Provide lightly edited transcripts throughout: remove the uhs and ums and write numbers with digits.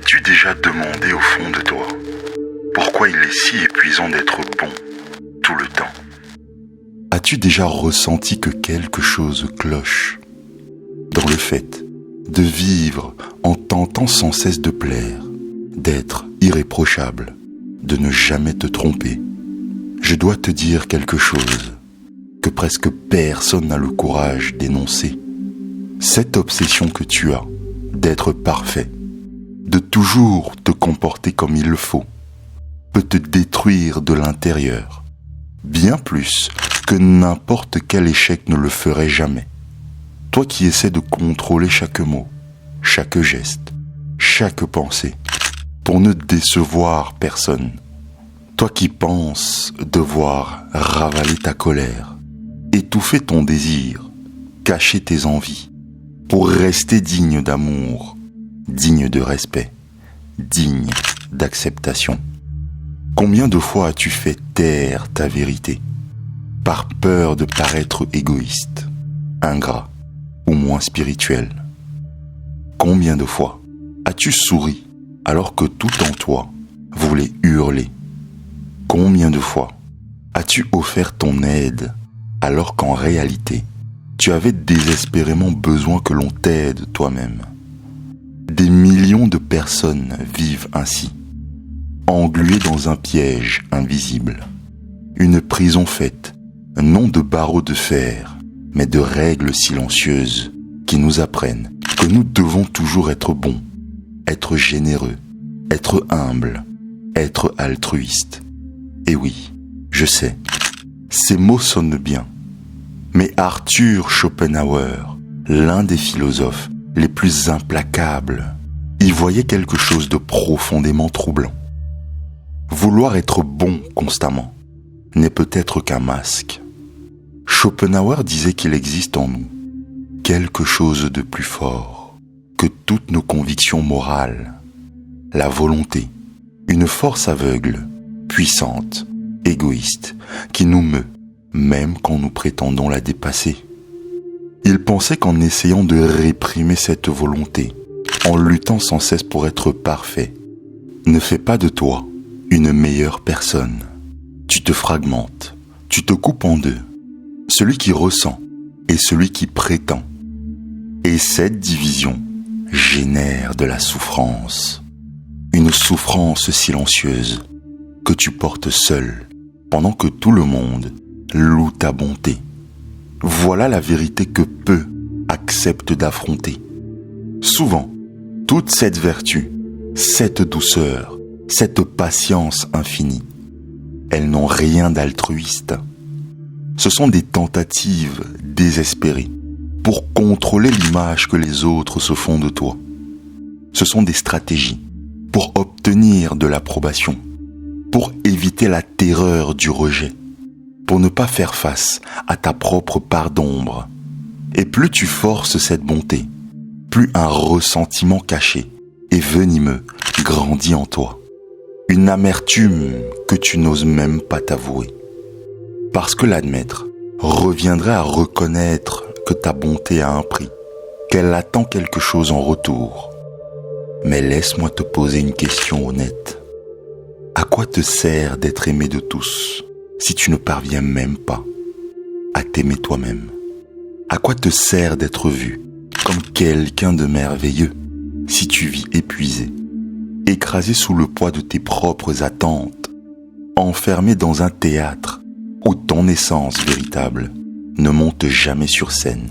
T'es-tu déjà demandé au fond de toi pourquoi il est si épuisant d'être bon tout le temps? As-tu déjà ressenti que quelque chose cloche dans le fait de vivre en tentant sans cesse de plaire, d'être irréprochable, de ne jamais te tromper? Je dois te dire quelque chose que presque personne n'a le courage d'énoncer. Cette obsession que tu as d'être parfait, de toujours te comporter comme il le faut, peut te détruire de l'intérieur, bien plus que n'importe quel échec ne le ferait jamais. Toi qui essaies de contrôler chaque mot, chaque geste, chaque pensée, pour ne décevoir personne. Toi qui penses devoir ravaler ta colère, étouffer ton désir, cacher tes envies, pour rester digne d'amour, digne de respect, digne d'acceptation. Combien de fois as-tu fait taire ta vérité, par peur de paraître égoïste, ingrat ou moins spirituel? Combien de fois as-tu souri alors que tout en toi voulait hurler? Combien de fois as-tu offert ton aide alors qu'en réalité, tu avais désespérément besoin que l'on t'aide toi-même? Des millions de personnes vivent ainsi, engluées dans un piège invisible, une prison faite, non de barreaux de fer, mais de règles silencieuses qui nous apprennent que nous devons toujours être bons, être généreux, être humbles, être altruistes. Et oui, je sais, ces mots sonnent bien, mais Arthur Schopenhauer, l'un des philosophes les plus implacables, y voyait quelque chose de profondément troublant. Vouloir être bon constamment n'est peut-être qu'un masque. Schopenhauer disait qu'il existe en nous quelque chose de plus fort que toutes nos convictions morales, la volonté, une force aveugle, puissante, égoïste, qui nous meut, même quand nous prétendons la dépasser. Il pensait qu'en essayant de réprimer cette volonté, en luttant sans cesse pour être parfait, ne fais pas de toi une meilleure personne. Tu te fragmentes, tu te coupes en deux, celui qui ressent et celui qui prétend. Et cette division génère de la souffrance, une souffrance silencieuse que tu portes seul pendant que tout le monde loue ta bonté. Voilà la vérité que peu acceptent d'affronter. Souvent, toute cette vertu, cette douceur, cette patience infinie, elles n'ont rien d'altruiste. Ce sont des tentatives désespérées pour contrôler l'image que les autres se font de toi. Ce sont des stratégies pour obtenir de l'approbation, pour éviter la terreur du rejet, pour ne pas faire face à ta propre part d'ombre. Et plus tu forces cette bonté, plus un ressentiment caché et venimeux grandit en toi. Une amertume que tu n'oses même pas t'avouer. Parce que l'admettre reviendrait à reconnaître que ta bonté a un prix, qu'elle attend quelque chose en retour. Mais laisse-moi te poser une question honnête. À quoi te sert d'être aimé de tous si tu ne parviens même pas à t'aimer toi-même? À quoi te sert d'être vu comme quelqu'un de merveilleux si tu vis épuisé, écrasé sous le poids de tes propres attentes, enfermé dans un théâtre où ton essence véritable ne monte jamais sur scène?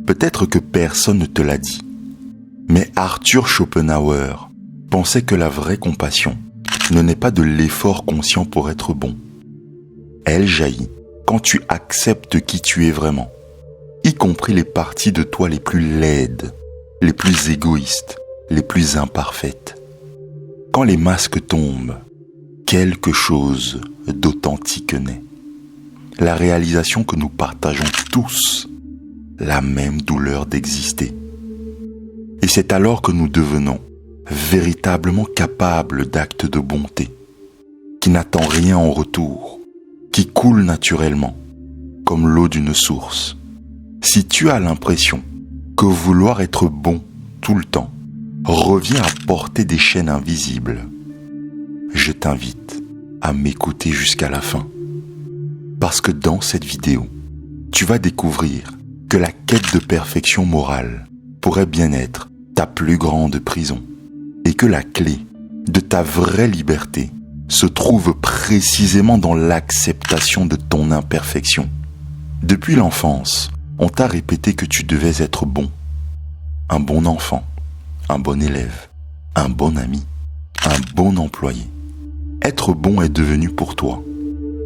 Peut-être que personne ne te l'a dit, mais Arthur Schopenhauer pensait que la vraie compassion ne naît pas de l'effort conscient pour être bon. Elle jaillit quand tu acceptes qui tu es vraiment, y compris les parties de toi les plus laides, les plus égoïstes, les plus imparfaites. Quand les masques tombent, quelque chose d'authentique naît. La réalisation que nous partageons tous la même douleur d'exister. Et c'est alors que nous devenons véritablement capables d'actes de bonté, qui n'attend rien en retour, qui coule naturellement, comme l'eau d'une source. Si tu as l'impression que vouloir être bon tout le temps revient à porter des chaînes invisibles. Je t'invite à m'écouter jusqu'à la fin. Parce que dans cette vidéo, tu vas découvrir que la quête de perfection morale pourrait bien être ta plus grande prison et que la clé de ta vraie liberté se trouve précisément dans l'acceptation de ton imperfection. Depuis l'enfance, on t'a répété que tu devais être bon, un bon enfant, un bon élève, un bon ami, un bon employé. Être bon est devenu pour toi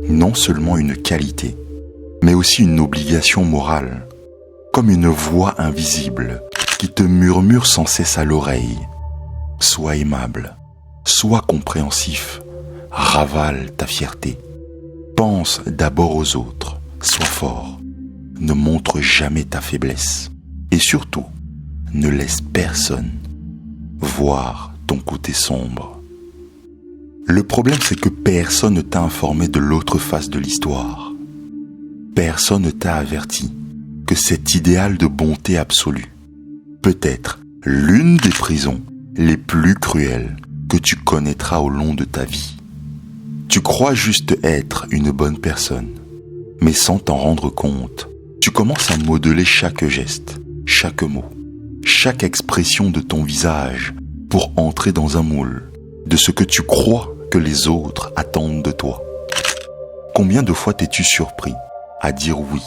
non seulement une qualité, mais aussi une obligation morale, comme une voix invisible qui te murmure sans cesse à l'oreille. Sois aimable, sois compréhensif, ravale ta fierté. Pense d'abord aux autres, sois fort, ne montre jamais ta faiblesse et surtout, ne laisse personne voir ton côté sombre. Le problème, c'est que personne ne t'a informé de l'autre face de l'histoire. Personne ne t'a averti que cet idéal de bonté absolue peut être l'une des prisons les plus cruelles que tu connaîtras au long de ta vie. Tu crois juste être une bonne personne, mais sans t'en rendre compte, tu commences à modeler chaque geste, chaque mot, chaque expression de ton visage pour entrer dans un moule de ce que tu crois que les autres attendent de toi. Combien de fois t'es-tu surpris à dire oui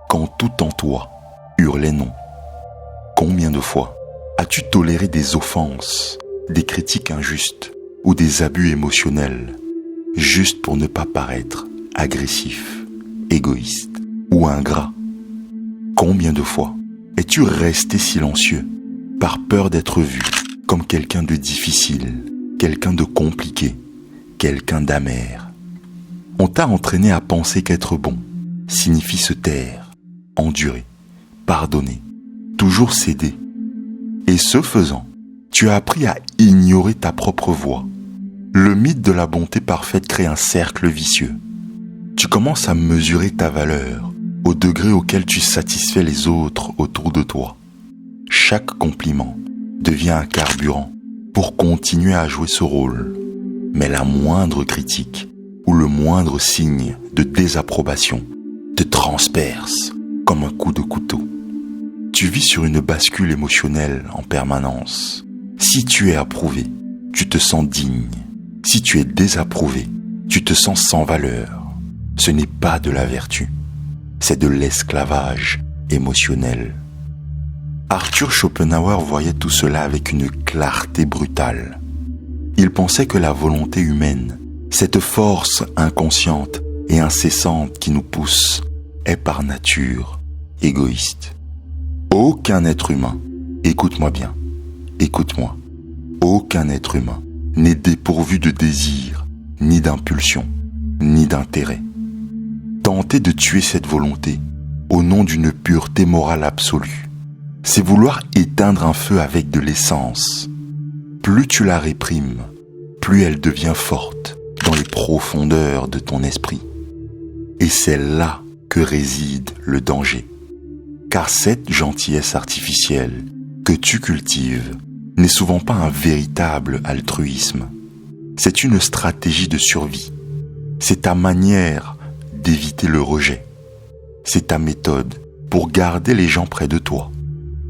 quand tout en toi hurlait non? Combien de fois as-tu toléré des offenses, des critiques injustes ou des abus émotionnels juste pour ne pas paraître agressif, égoïste ou ingrat? Combien de fois es-tu resté silencieux par peur d'être vu comme quelqu'un de difficile, quelqu'un de compliqué, quelqu'un d'amer? On t'a entraîné à penser qu'être bon signifie se taire, endurer, pardonner, toujours céder. Et ce faisant, tu as appris à ignorer ta propre voix. Le mythe de la bonté parfaite crée un cercle vicieux. Tu commences à mesurer ta valeur au degré auquel tu satisfais les autres autour de toi. Chaque compliment devient un carburant pour continuer à jouer ce rôle. Mais la moindre critique ou le moindre signe de désapprobation te transperce comme un coup de couteau. Tu vis sur une bascule émotionnelle en permanence. Si tu es approuvé, tu te sens digne. Si tu es désapprouvé, tu te sens sans valeur. Ce n'est pas de la vertu, c'est de l'esclavage émotionnel. Arthur Schopenhauer voyait tout cela avec une clarté brutale. Il pensait que la volonté humaine, cette force inconsciente et incessante qui nous pousse, est par nature égoïste. Aucun être humain, écoute-moi bien, écoute-moi, aucun être humain n'est dépourvu de désir, ni d'impulsion, ni d'intérêt. Tenter de tuer cette volonté au nom d'une pureté morale absolue, c'est vouloir éteindre un feu avec de l'essence. Plus tu la réprimes, plus elle devient forte dans les profondeurs de ton esprit. Et c'est là que réside le danger. Car cette gentillesse artificielle que tu cultives n'est souvent pas un véritable altruisme. C'est une stratégie de survie. C'est ta manière d'éviter le rejet. C'est ta méthode pour garder les gens près de toi,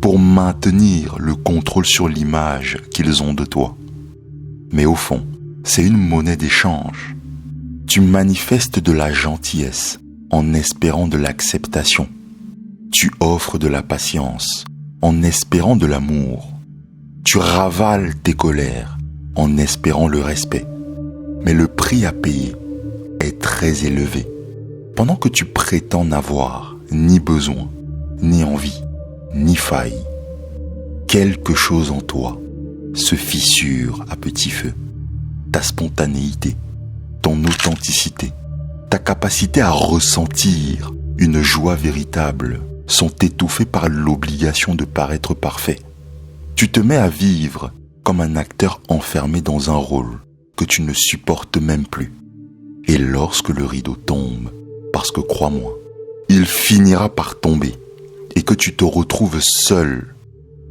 pour maintenir le contrôle sur l'image qu'ils ont de toi. Mais au fond, c'est une monnaie d'échange. Tu manifestes de la gentillesse en espérant de l'acceptation. Tu offres de la patience en espérant de l'amour. Tu ravales tes colères en espérant le respect. Mais le prix à payer est très élevé. Pendant que tu prétends n'avoir ni besoin, ni envie, ni faille, quelque chose en toi se fissure à petit feu. Ta spontanéité, ton authenticité, ta capacité à ressentir une joie véritable sont étouffées par l'obligation de paraître parfait. Tu te mets à vivre comme un acteur enfermé dans un rôle que tu ne supportes même plus. Et lorsque le rideau tombe, parce que crois-moi, il finira par tomber et que tu te retrouves seul,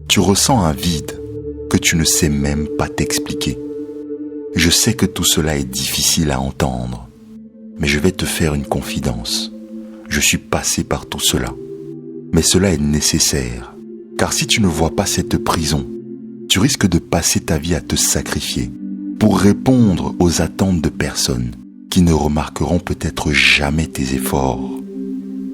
tu ressens un vide que tu ne sais même pas t'expliquer. Je sais que tout cela est difficile à entendre, mais je vais te faire une confidence. Je suis passé par tout cela. Mais cela est nécessaire, car si tu ne vois pas cette prison, tu risques de passer ta vie à te sacrifier pour répondre aux attentes de personnes qui ne remarqueront peut-être jamais tes efforts.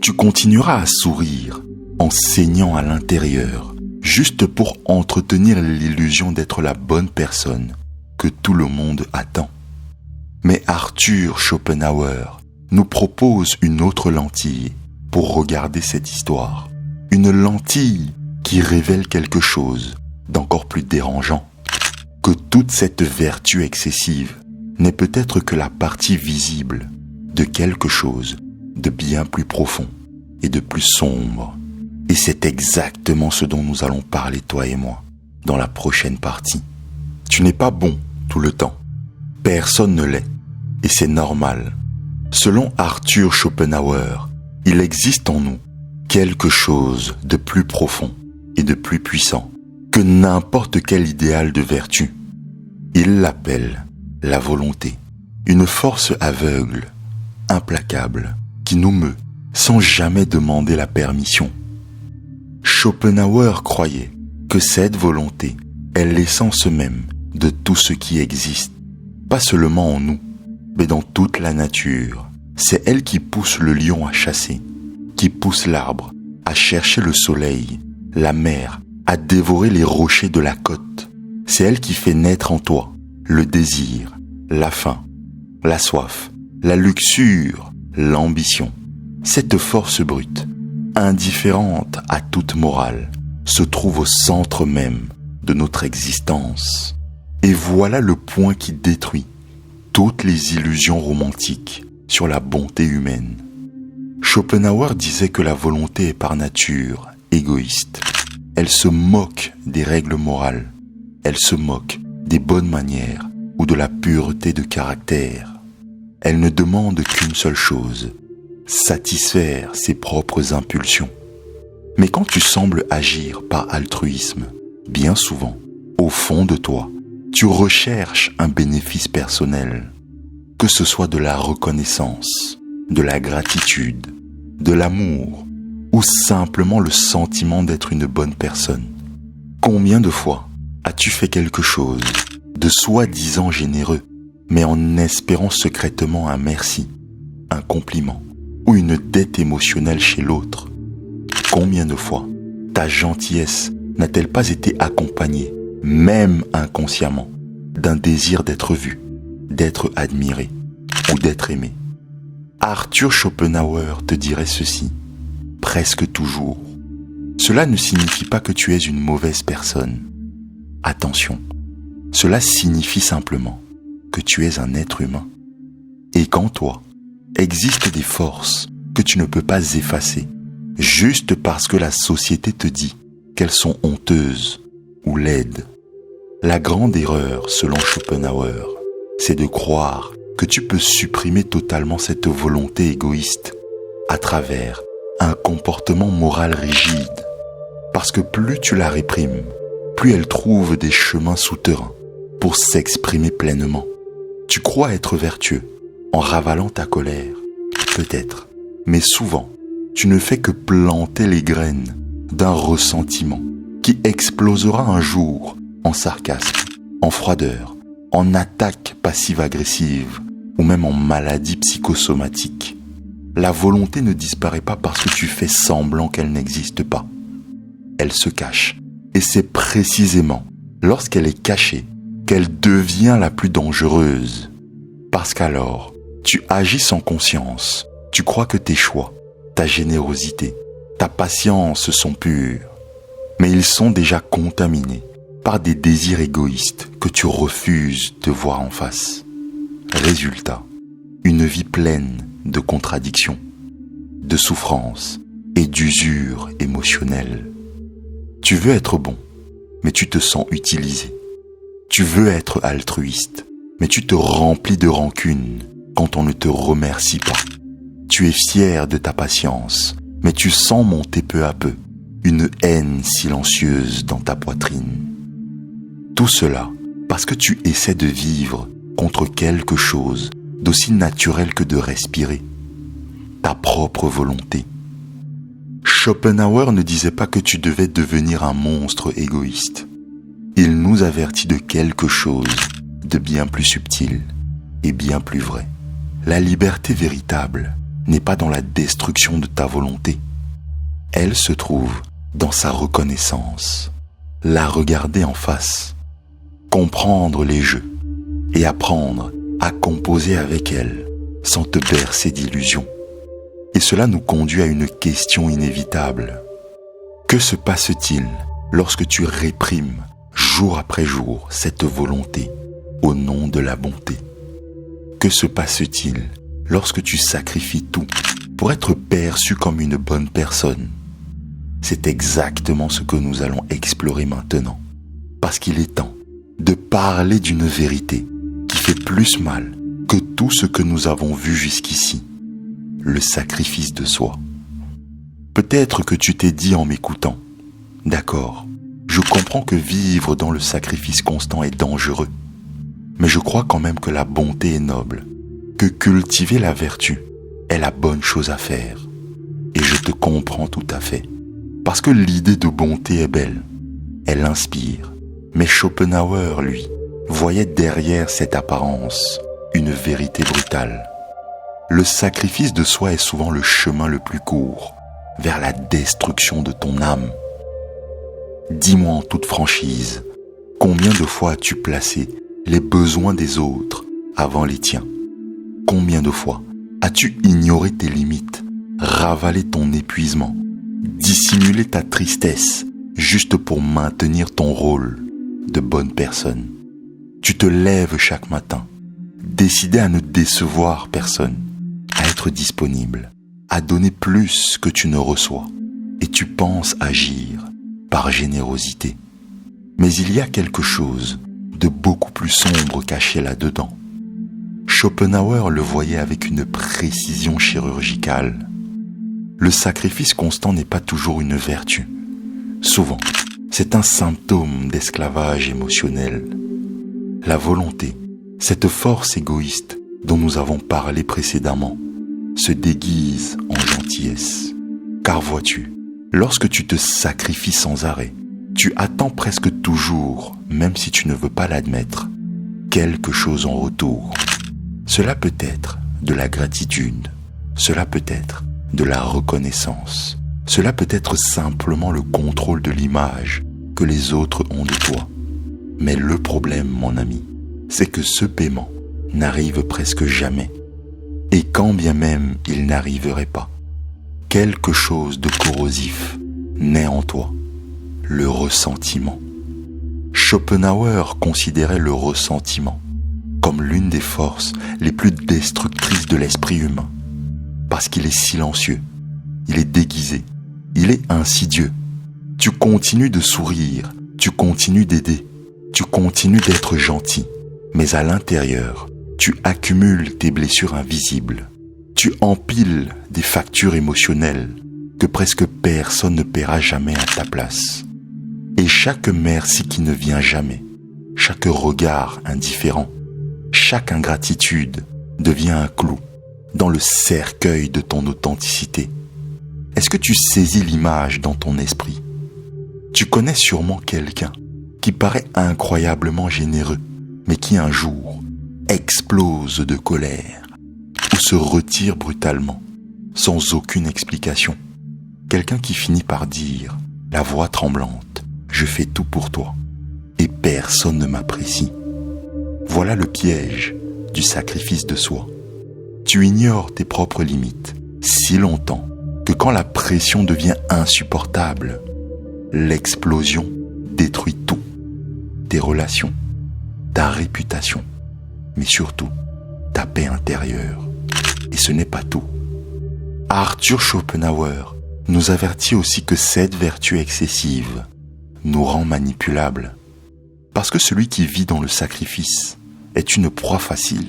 Tu continueras à sourire en saignant à l'intérieur, juste pour entretenir l'illusion d'être la bonne personne que tout le monde attend. Mais Arthur Schopenhauer nous propose une autre lentille pour regarder cette histoire. Une lentille qui révèle quelque chose d'encore plus dérangeant. Que toute cette vertu excessive n'est peut-être que la partie visible de quelque chose de bien plus profond et de plus sombre. Et c'est exactement ce dont nous allons parler, toi et moi, dans la prochaine partie. Tu n'es pas bon tout le temps. Personne ne l'est. Et c'est normal. Selon Arthur Schopenhauer, il existe en nous quelque chose de plus profond et de plus puissant que n'importe quel idéal de vertu. Il l'appelle la volonté, une force aveugle, implacable, qui nous meut sans jamais demander la permission. Schopenhauer croyait que cette volonté est l'essence même de tout ce qui existe, pas seulement en nous, mais dans toute la nature. C'est elle qui pousse le lion à chasser, qui pousse l'arbre à chercher le soleil, la mer à dévorer les rochers de la côte. C'est elle qui fait naître en toi le désir, la faim, la soif, la luxure, l'ambition. Cette force brute, indifférente à toute morale, se trouve au centre même de notre existence. Et voilà le point qui détruit toutes les illusions romantiques sur la bonté humaine. Schopenhauer disait que la volonté est par nature égoïste. Elle se moque des règles morales. Elle se moque des bonnes manières ou de la pureté de caractère. Elle ne demande qu'une seule chose, satisfaire ses propres impulsions. Mais quand tu sembles agir par altruisme, bien souvent, au fond de toi, tu recherches un bénéfice personnel, que ce soit de la reconnaissance, de la gratitude, de l'amour, ou simplement le sentiment d'être une bonne personne. Combien de fois as-tu fait quelque chose de soi-disant généreux, mais en espérant secrètement un merci, un compliment, ou une dette émotionnelle chez l'autre? Combien de fois ta gentillesse n'a-t-elle pas été accompagnée, même inconsciemment, d'un désir d'être vu, d'être admiré ou d'être aimé? Arthur Schopenhauer te dirait ceci, presque toujours. Cela ne signifie pas que tu es une mauvaise personne. Attention, cela signifie simplement que tu es un être humain. Et qu'en toi, existent des forces que tu ne peux pas effacer, juste parce que la société te dit qu'elles sont honteuses ou laides. La grande erreur, selon Schopenhauer, c'est de croire que tu peux supprimer totalement cette volonté égoïste à travers un comportement moral rigide. Parce que plus tu la réprimes, plus elle trouve des chemins souterrains pour s'exprimer pleinement. Tu crois être vertueux en ravalant ta colère, peut-être, mais souvent, tu ne fais que planter les graines d'un ressentiment qui explosera un jour en sarcasme, en froideur, en attaque passive-agressive ou même en maladie psychosomatique. La volonté ne disparaît pas parce que tu fais semblant qu'elle n'existe pas. Elle se cache. Et c'est précisément lorsqu'elle est cachée qu'elle devient la plus dangereuse. Parce qu'alors, tu agis sans conscience. Tu crois que tes choix, ta générosité, ta patience sont purs. Mais ils sont déjà contaminés par des désirs égoïstes que tu refuses de voir en face. Résultat, une vie pleine de contradictions, de souffrances et d'usure émotionnelle. Tu veux être bon, mais tu te sens utilisé. Tu veux être altruiste, mais tu te remplis de rancune quand on ne te remercie pas. Tu es fier de ta patience, mais tu sens monter peu à peu une haine silencieuse dans ta poitrine. Tout cela parce que tu essaies de vivre contre quelque chose d'aussi naturel que de respirer, ta propre volonté. Schopenhauer ne disait pas que tu devais devenir un monstre égoïste. Il nous avertit de quelque chose de bien plus subtil et bien plus vrai. La liberté véritable n'est pas dans la destruction de ta volonté. Elle se trouve dans sa reconnaissance, la regarder en face, comprendre les jeux et apprendre à composer avec elle sans te bercer d'illusions. Et cela nous conduit à une question inévitable. Que se passe-t-il lorsque tu réprimes jour après jour cette volonté au nom de la bonté? Que se passe-t-il lorsque tu sacrifies tout pour être perçu comme une bonne personne? C'est exactement ce que nous allons explorer maintenant, parce qu'il est temps de parler d'une vérité qui fait plus mal que tout ce que nous avons vu jusqu'ici, le sacrifice de soi. Peut-être que tu t'es dit en m'écoutant, d'accord, je comprends que vivre dans le sacrifice constant est dangereux, mais je crois quand même que la bonté est noble, que cultiver la vertu est la bonne chose à faire. Et je te comprends tout à fait, parce que l'idée de bonté est belle, elle inspire. Mais Schopenhauer, lui, voyait derrière cette apparence une vérité brutale. Le sacrifice de soi est souvent le chemin le plus court vers la destruction de ton âme. Dis-moi en toute franchise, combien de fois as-tu placé les besoins des autres avant les tiens? Combien de fois as-tu ignoré tes limites, ravalé ton épuisement, dissimulé ta tristesse juste pour maintenir ton rôle de bonne personne? Tu te lèves chaque matin, décidé à ne décevoir personne, à être disponible, à donner plus que tu ne reçois, et tu penses agir par générosité. Mais il y a quelque chose de beaucoup plus sombre caché là-dedans. Schopenhauer le voyait avec une précision chirurgicale. Le sacrifice constant n'est pas toujours une vertu. Souvent, c'est un symptôme d'esclavage émotionnel. La volonté, cette force égoïste dont nous avons parlé précédemment, se déguise en gentillesse. Car vois-tu, lorsque tu te sacrifies sans arrêt, tu attends presque toujours, même si tu ne veux pas l'admettre, quelque chose en retour. Cela peut être de la gratitude, cela peut être de la reconnaissance, cela peut être simplement le contrôle de l'image que les autres ont de toi. Mais le problème, mon ami, c'est que ce paiement n'arrive presque jamais. Et quand bien même il n'arriverait pas, quelque chose de corrosif naît en toi, le ressentiment. Schopenhauer considérait le ressentiment comme l'une des forces les plus destructrices de l'esprit humain, parce qu'il est silencieux, il est déguisé, il est insidieux. Tu continues de sourire, tu continues d'aider, tu continues d'être gentil, mais à l'intérieur, tu accumules tes blessures invisibles. Tu empiles des factures émotionnelles que presque personne ne paiera jamais à ta place. Et chaque merci qui ne vient jamais, chaque regard indifférent, chaque ingratitude devient un clou dans le cercueil de ton authenticité. Est-ce que tu saisis l'image dans ton esprit? Tu connais sûrement quelqu'un qui paraît incroyablement généreux, mais qui un jour explose de colère ou se retire brutalement, sans aucune explication. Quelqu'un qui finit par dire, la voix tremblante, « Je fais tout pour toi, et personne ne m'apprécie ». Voilà le piège du sacrifice de soi. Tu ignores tes propres limites si longtemps que quand la pression devient insupportable, l'explosion détruit tout. Tes relations, ta réputation, mais surtout ta paix intérieure. Et ce n'est pas tout. Arthur Schopenhauer nous avertit aussi que cette vertu excessive nous rend manipulables. Parce que celui qui vit dans le sacrifice est une proie facile.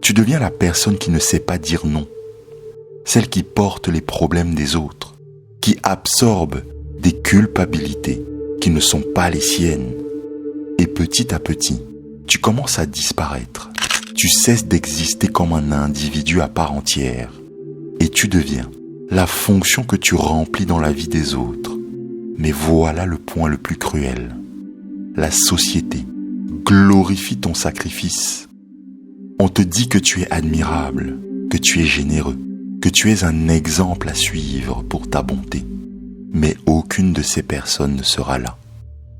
Tu deviens la personne qui ne sait pas dire non, celle qui porte les problèmes des autres, qui absorbe des culpabilités qui ne sont pas les siennes. Et petit à petit, tu commences à disparaître. Tu cesses d'exister comme un individu à part entière. Et tu deviens la fonction que tu remplis dans la vie des autres. Mais voilà le point le plus cruel. La société glorifie ton sacrifice. On te dit que tu es admirable, que tu es généreux, que tu es un exemple à suivre pour ta bonté. Mais aucune de ces personnes ne sera là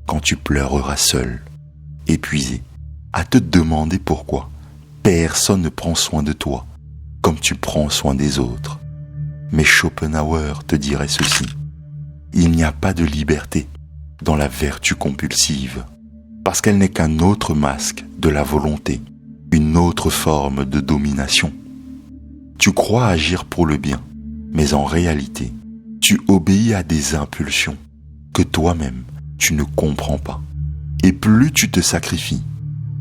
quand tu pleureras seul, épuisé, à te demander pourquoi personne ne prend soin de toi comme tu prends soin des autres. Mais Schopenhauer te dirait ceci: il n'y a pas de liberté dans la vertu compulsive, parce qu'elle n'est qu'un autre masque de la volonté, une autre forme de domination. Tu crois agir pour le bien, mais en réalité, tu obéis à des impulsions que toi-même, tu ne comprends pas. Et plus tu te sacrifies,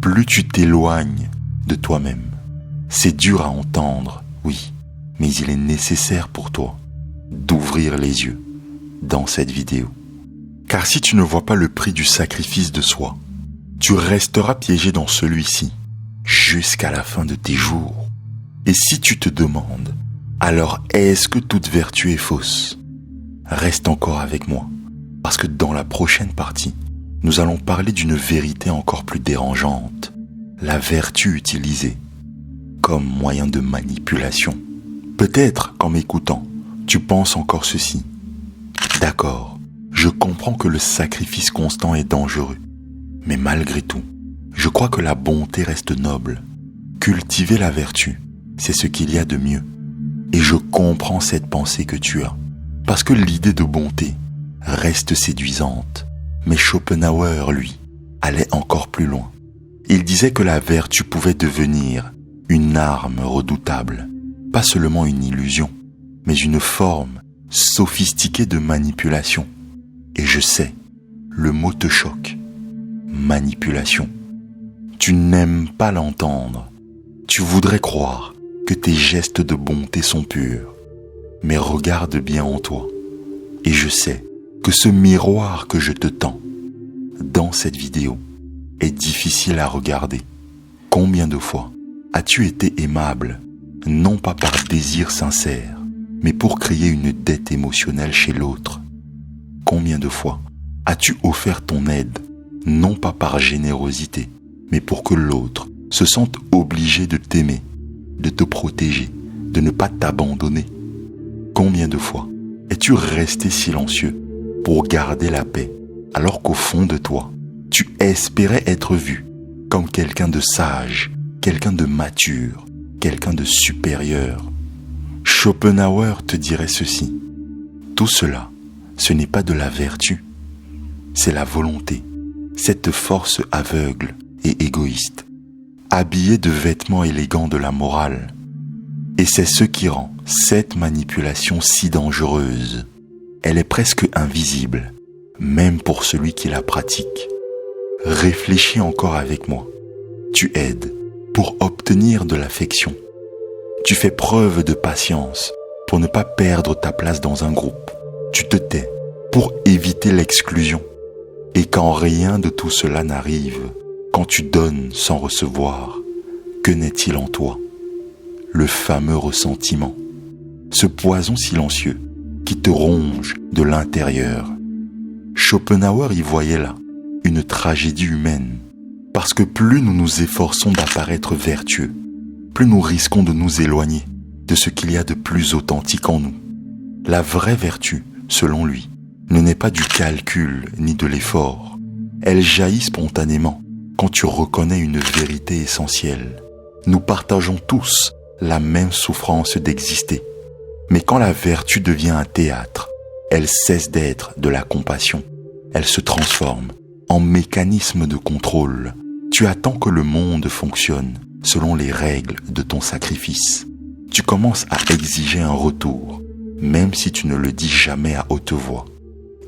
plus tu t'éloignes de toi-même. C'est dur à entendre, oui, mais il est nécessaire pour toi d'ouvrir les yeux dans cette vidéo. Car si tu ne vois pas le prix du sacrifice de soi, tu resteras piégé dans celui-ci jusqu'à la fin de tes jours. Et si tu te demandes, alors est-ce que toute vertu est fausse? Reste encore avec moi, parce que dans la prochaine partie, nous allons parler d'une vérité encore plus dérangeante, la vertu utilisée comme moyen de manipulation. Peut-être qu'en m'écoutant, tu penses encore ceci. D'accord, je comprends que le sacrifice constant est dangereux, mais malgré tout, je crois que la bonté reste noble. Cultiver la vertu, c'est ce qu'il y a de mieux. Et je comprends cette pensée que tu as, parce que l'idée de bonté reste séduisante. Mais Schopenhauer, lui, allait encore plus loin. Il disait que la vertu pouvait devenir une arme redoutable, pas seulement une illusion, mais une forme sophistiquée de manipulation. Et je sais, le mot te choque. Manipulation. Tu n'aimes pas l'entendre. Tu voudrais croire que tes gestes de bonté sont purs. Mais regarde bien en toi. Et je sais que ce miroir que je te tends dans cette vidéo est difficile à regarder. Combien de fois as-tu été aimable, non pas par désir sincère, mais pour créer une dette émotionnelle chez l'autre? Combien de fois as-tu offert ton aide, non pas par générosité, mais pour que l'autre se sente obligé de t'aimer, de te protéger, de ne pas t'abandonner? Combien de fois es-tu resté silencieux pour garder la paix, alors qu'au fond de toi, tu espérais être vu comme quelqu'un de sage, quelqu'un de mature, quelqu'un de supérieur? Schopenhauer te dirait ceci: tout cela, ce n'est pas de la vertu, c'est la volonté, cette force aveugle et égoïste, habillée de vêtements élégants de la morale. Et c'est ce qui rend cette manipulation si dangereuse. Elle est presque invisible, même pour celui qui la pratique. Réfléchis encore avec moi. Tu aides pour obtenir de l'affection. Tu fais preuve de patience pour ne pas perdre ta place dans un groupe. Tu te tais pour éviter l'exclusion. Et quand rien de tout cela n'arrive, quand tu donnes sans recevoir, que n'est-il en toi? Le fameux ressentiment, ce poison silencieux qui te ronge de l'intérieur. Schopenhauer y voyait là une tragédie humaine, parce que plus nous nous efforçons d'apparaître vertueux, plus nous risquons de nous éloigner de ce qu'il y a de plus authentique en nous. La vraie vertu, selon lui, ne naît pas du calcul ni de l'effort. Elle jaillit spontanément quand tu reconnais une vérité essentielle. Nous partageons tous la même souffrance d'exister. Mais quand la vertu devient un théâtre, elle cesse d'être de la compassion. Elle se transforme en mécanisme de contrôle. Tu attends que le monde fonctionne selon les règles de ton sacrifice. Tu commences à exiger un retour, même si tu ne le dis jamais à haute voix.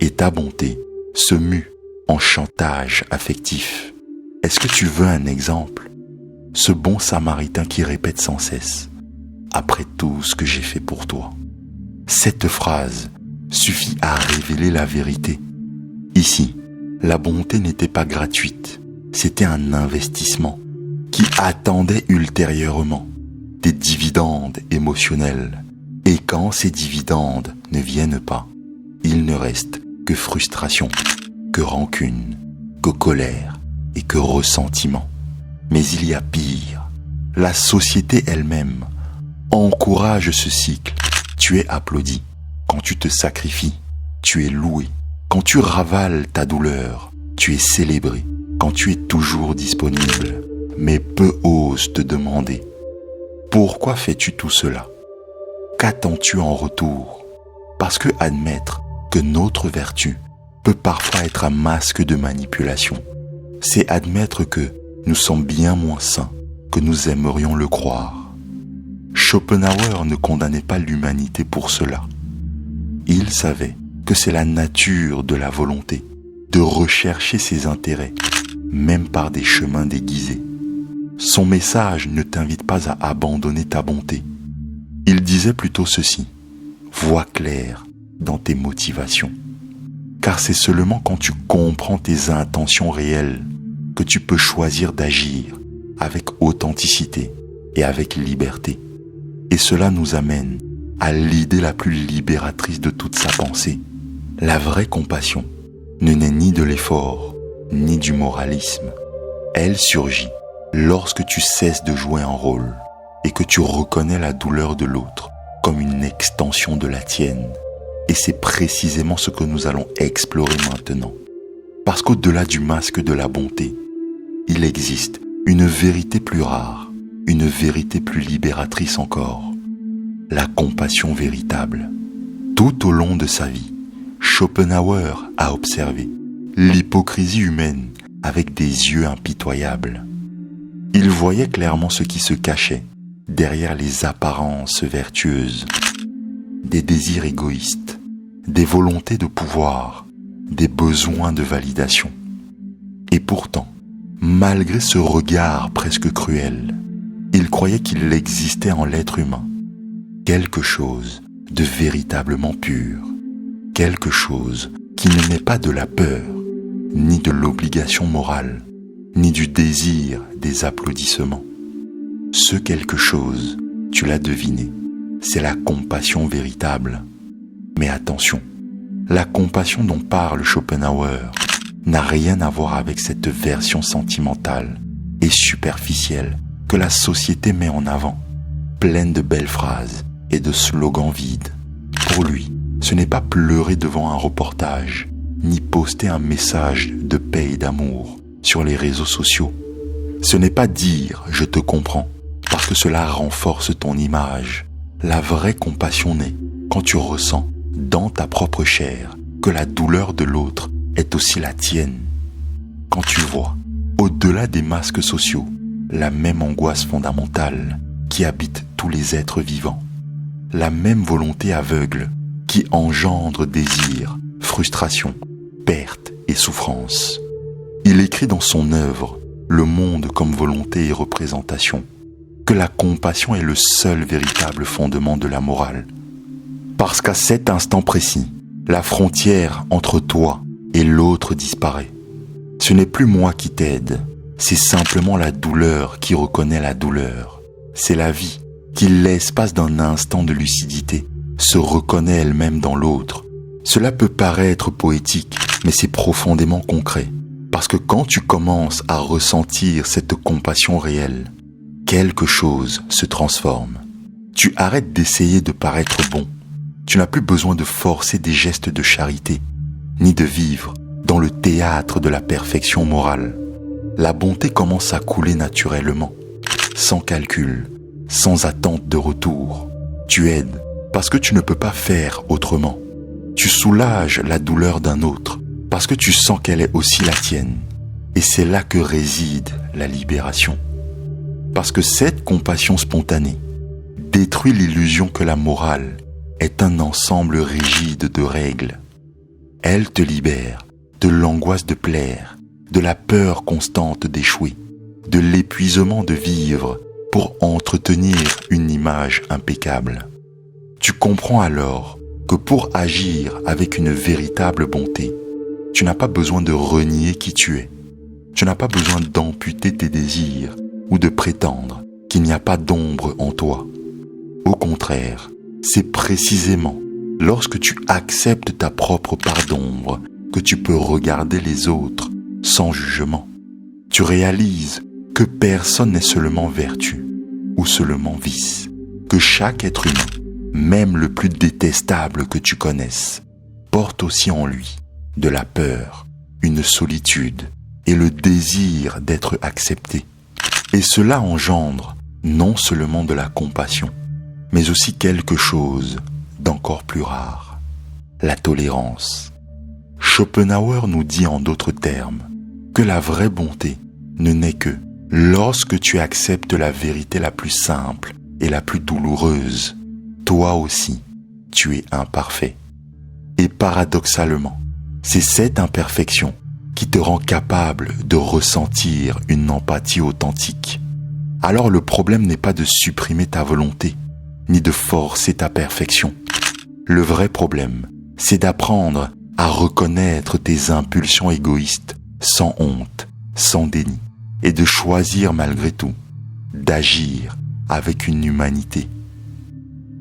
Et ta bonté se mue en chantage affectif. Est-ce que tu veux un exemple? Ce bon samaritain qui répète sans cesse: après tout ce que j'ai fait pour toi. Cette phrase suffit à révéler la vérité. Ici, la bonté n'était pas gratuite, C'était un investissement qui attendait ultérieurement des dividendes émotionnels. Et quand ces dividendes ne viennent pas, il ne reste que frustration, que rancune, que colère et que ressentiment. Mais il y a pire. La société elle-même encourage ce cycle. Tu es applaudi. Quand tu te sacrifies, tu es loué. Quand tu ravales ta douleur, tu es célébré. Quand tu es toujours disponible. Mais peu osent te demander: pourquoi fais-tu tout cela? Qu'attends-tu en retour? Parce que admettre que notre vertu peut parfois être un masque de manipulation, c'est admettre que nous sommes bien moins sains que nous aimerions le croire. Schopenhauer ne condamnait pas l'humanité pour cela. Il savait que c'est la nature de la volonté de rechercher ses intérêts, même par des chemins déguisés. Son message ne t'invite pas à abandonner ta bonté. Il disait plutôt ceci: vois clair dans tes motivations. Car c'est seulement quand tu comprends tes intentions réelles que tu peux choisir d'agir avec authenticité et avec liberté. Et cela nous amène à l'idée la plus libératrice de toute sa pensée. La vraie compassion ne naît ni de l'effort, ni du moralisme. Elle surgit lorsque tu cesses de jouer un rôle et que tu reconnais la douleur de l'autre comme une extension de la tienne. Et c'est précisément ce que nous allons explorer maintenant. Parce qu'au-delà du masque de la bonté, il existe une vérité plus rare, une vérité plus libératrice encore. La compassion véritable. Tout au long de sa vie, Schopenhauer a observé l'hypocrisie humaine avec des yeux impitoyables. Il voyait clairement ce qui se cachait derrière les apparences vertueuses, des désirs égoïstes, des volontés de pouvoir, des besoins de validation. Et pourtant, malgré ce regard presque cruel, il croyait qu'il existait en l'être humain quelque chose de véritablement pur, quelque chose qui ne naît pas de la peur, ni de l'obligation morale, ni du désir des applaudissements. Ce quelque chose, tu l'as deviné, c'est la compassion véritable. Mais attention, la compassion dont parle Schopenhauer n'a rien à voir avec cette version sentimentale et superficielle que la société met en avant, pleine de belles phrases et de slogans vides. Pour lui, ce n'est pas pleurer devant un reportage, ni poster un message de paix et d'amour sur les réseaux sociaux. Ce n'est pas dire « je te comprends » parce que cela renforce ton image. La vraie compassion naît quand tu ressens dans ta propre chair que la douleur de l'autre est aussi la tienne. Quand tu vois, au-delà des masques sociaux, la même angoisse fondamentale qui habite tous les êtres vivants, la même volonté aveugle qui engendre désir, frustration, perte et souffrance. Il écrit dans son œuvre « Le monde comme volonté et représentation » que la compassion est le seul véritable fondement de la morale. Parce qu'à cet instant précis, la frontière entre toi et l'autre disparaît. Ce n'est plus moi qui t'aide, c'est simplement la douleur qui reconnaît la douleur. C'est la vie qui, l'espace d'un instant de lucidité, se reconnaît elle-même dans l'autre. Cela peut paraître poétique, mais c'est profondément concret. Parce que quand tu commences à ressentir cette compassion réelle, quelque chose se transforme. Tu arrêtes d'essayer de paraître bon. Tu n'as plus besoin de forcer des gestes de charité, ni de vivre dans le théâtre de la perfection morale. La bonté commence à couler naturellement, sans calcul, sans attente de retour. Tu aides parce que tu ne peux pas faire autrement. Tu soulages la douleur d'un autre parce que tu sens qu'elle est aussi la tienne. Et c'est là que réside la libération. Parce que cette compassion spontanée détruit l'illusion que la morale est un ensemble rigide de règles. Elle te libère de l'angoisse de plaire, de la peur constante d'échouer, de l'épuisement de vivre pour entretenir une image impeccable. Tu comprends alors que pour agir avec une véritable bonté, tu n'as pas besoin de renier qui tu es. Tu n'as pas besoin d'amputer tes désirs ou de prétendre qu'il n'y a pas d'ombre en toi. Au contraire, c'est précisément lorsque tu acceptes ta propre part d'ombre que tu peux regarder les autres sans jugement. Tu réalises que personne n'est seulement vertu ou seulement vice, que chaque être humain, même le plus détestable que tu connaisses, porte aussi en lui de la peur, une solitude et le désir d'être accepté. Et cela engendre non seulement de la compassion, mais aussi quelque chose d'encore plus rare, la tolérance. Schopenhauer nous dit en d'autres termes que la vraie bonté ne naît que lorsque tu acceptes la vérité la plus simple et la plus douloureuse. Toi aussi, tu es imparfait. Et paradoxalement, c'est cette imperfection qui te rend capable de ressentir une empathie authentique. Alors le problème n'est pas de supprimer ta volonté, ni de forcer ta perfection. Le vrai problème, c'est d'apprendre à reconnaître tes impulsions égoïstes sans honte, sans déni, et de choisir malgré tout d'agir avec une humanité.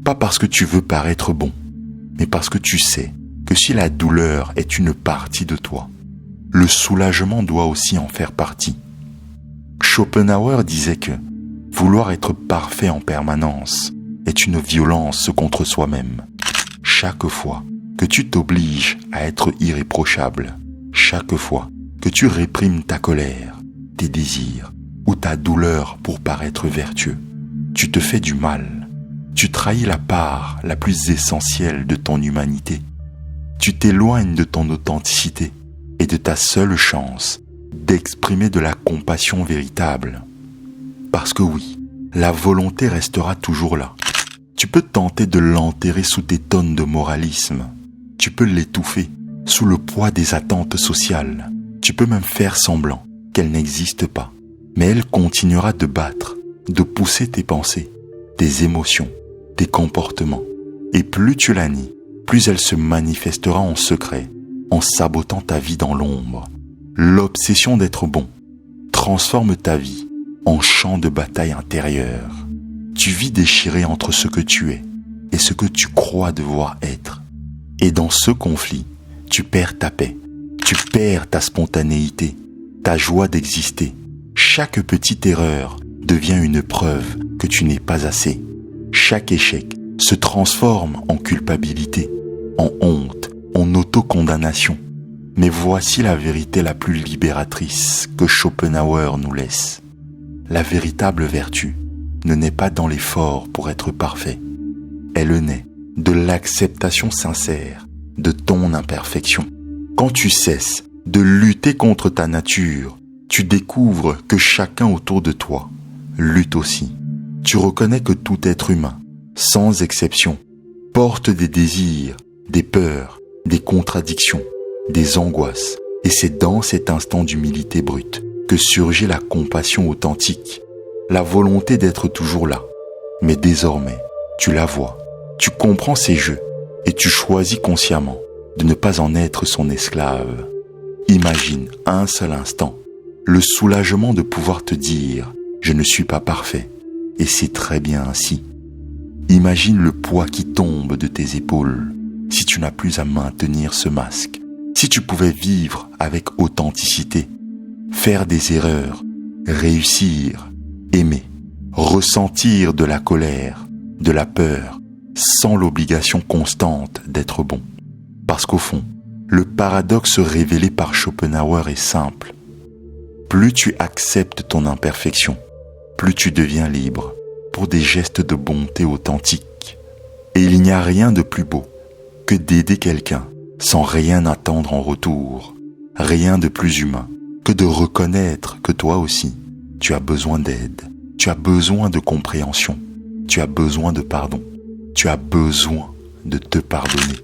Pas parce que tu veux paraître bon, mais parce que tu sais que si la douleur est une partie de toi, le soulagement doit aussi en faire partie. Schopenhauer disait que vouloir être parfait en permanence est une violence contre soi-même. Chaque fois que tu t'obliges à être irréprochable, chaque fois que tu réprimes ta colère, tes désirs ou ta douleur pour paraître vertueux, tu te fais du mal. Tu trahis la part la plus essentielle de ton humanité. Tu t'éloignes de ton authenticité et de ta seule chance d'exprimer de la compassion véritable. Parce que oui, la volonté restera toujours là. Tu peux tenter de l'enterrer sous tes tonnes de moralisme. Tu peux l'étouffer sous le poids des attentes sociales. Tu peux même faire semblant qu'elle n'existe pas. Mais elle continuera de battre, de pousser tes pensées, tes émotions, tes comportements. Et plus tu la nies, plus elle se manifestera en secret, en sabotant ta vie dans l'ombre. L'obsession d'être bon transforme ta vie en champ de bataille intérieur. Tu vis déchiré entre ce que tu es et ce que tu crois devoir être. Et dans ce conflit, tu perds ta paix, tu perds ta spontanéité, ta joie d'exister. Chaque petite erreur devient une preuve que tu n'es pas assez. Chaque échec se transforme en culpabilité, en honte, en autocondamnation. Mais voici la vérité la plus libératrice que Schopenhauer nous laisse. La véritable vertu ne naît pas dans l'effort pour être parfait. Elle naît de l'acceptation sincère de ton imperfection. Quand tu cesses de lutter contre ta nature, tu découvres que chacun autour de toi lutte aussi. Tu reconnais que tout être humain, sans exception, porte des désirs, des peurs, des contradictions, des angoisses. Et c'est dans cet instant d'humilité brute que surgit la compassion authentique, la volonté d'être toujours là. Mais désormais, tu la vois, tu comprends ses jeux et tu choisis consciemment de ne pas en être son esclave. Imagine un seul instant le soulagement de pouvoir te dire « Je ne suis pas parfait et c'est très bien ainsi ». Imagine le poids qui tombe de tes épaules si tu n'as plus à maintenir ce masque. Si tu pouvais vivre avec authenticité, faire des erreurs, réussir, aimer, ressentir de la colère, de la peur, sans l'obligation constante d'être bon. Parce qu'au fond, le paradoxe révélé par Schopenhauer est simple. Plus tu acceptes ton imperfection, plus tu deviens libre pour des gestes de bonté authentique. Et il n'y a rien de plus beau que d'aider quelqu'un sans rien attendre en retour. Rien de plus humain que de reconnaître que toi aussi, tu as besoin d'aide, tu as besoin de compréhension, tu as besoin de pardon, tu as besoin de te pardonner.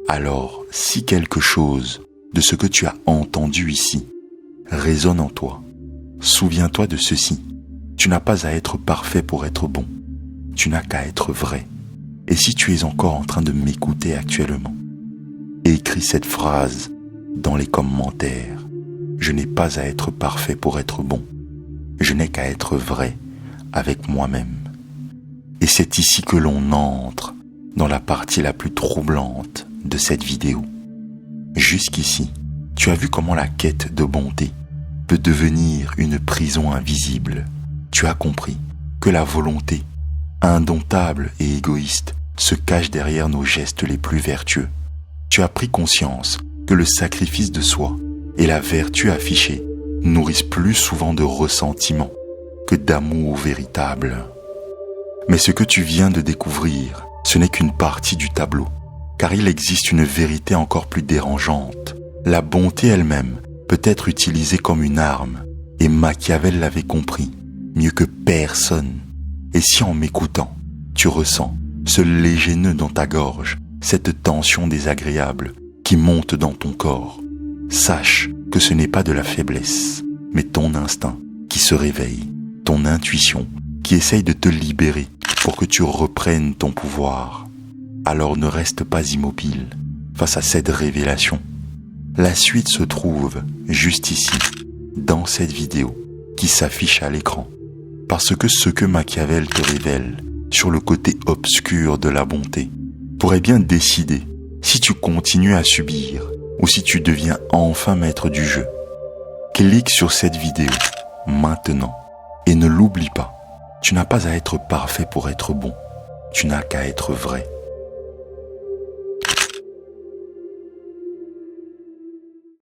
Alors, si quelque chose de ce que tu as entendu ici résonne en toi, souviens-toi de ceci. Tu n'as pas à être parfait pour être bon. Tu n'as qu'à être vrai. Et si tu es encore en train de m'écouter actuellement, écris cette phrase dans les commentaires. je n'ai pas à être parfait pour être bon. Je n'ai qu'à être vrai avec moi-même. Et c'est ici que l'on entre dans la partie la plus troublante de cette vidéo. Jusqu'ici, tu as vu comment la quête de bonté peut devenir une prison invisible. Tu as compris que la volonté, indomptable et égoïste, se cache derrière nos gestes les plus vertueux. Tu as pris conscience que le sacrifice de soi et la vertu affichée nourrissent plus souvent de ressentiment que d'amour véritable. Mais ce que tu viens de découvrir, ce n'est qu'une partie du tableau, car il existe une vérité encore plus dérangeante. La bonté elle-même peut être utilisée comme une arme, et Machiavel l'avait compris, mieux que personne. Et si en m'écoutant, tu ressens ce léger nœud dans ta gorge, cette tension désagréable qui monte dans ton corps, sache que ce n'est pas de la faiblesse, mais ton instinct qui se réveille, ton intuition qui essaye de te libérer pour que tu reprennes ton pouvoir. Alors ne reste pas immobile face à cette révélation. La suite se trouve juste ici, dans cette vidéo qui s'affiche à l'écran. Parce que ce que Machiavel te révèle sur le côté obscur de la bonté pourrait bien décider si tu continues à subir ou si tu deviens enfin maître du jeu. Clique sur cette vidéo maintenant et ne l'oublie pas. Tu n'as pas à être parfait pour être bon. Tu n'as qu'à être vrai.